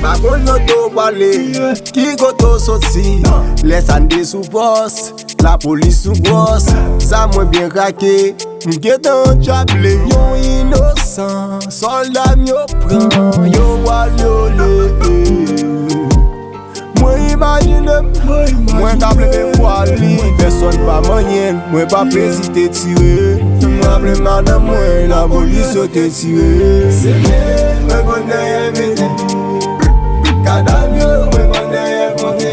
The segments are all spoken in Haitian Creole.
Bakon noto wale, ki koto soti. Les ande sou pos, la polis sou gros. Sa mwen bien rake, mget an chable. Yon innocent, soldat myo pran. Yo wale le. Mwen imagine, mwen kable de wale. Person pa manyen, mwen pa pesite tire. Mwen ple madame mwen, la polis yo te tire. Se mwen konde yemete. Kadamyo, mwen konde ye konte.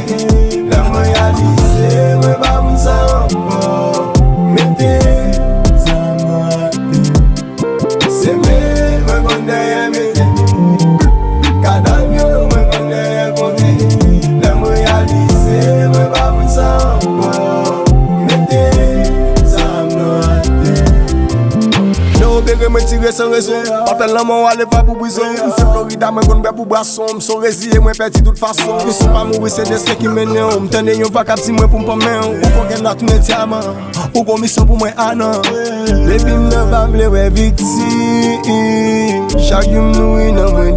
La mwen yalise, mwen ba moun sa anko. Mete, sa mwen. Se mwen konde ye mete. Kadamyo, mwen konde ye konte. La mwen yalise, mwen ba moun sa anko. Mete, sa mwen. Ne opere mwen tire sans raison. Patel la mwen wale pa pou brison. Mwen se Florida mwen kon be pou brason. Mson reziye mwen peti tout fason. Mwen sou pa mouri se desre ki menen. Mwen tende yon vakap si mwen pou mpomen. Ou fò gen nak mwen tiaman. Ou komisyon pou mwen anan. Depi mne va mle we victime. Chak yon mnoui nan mwen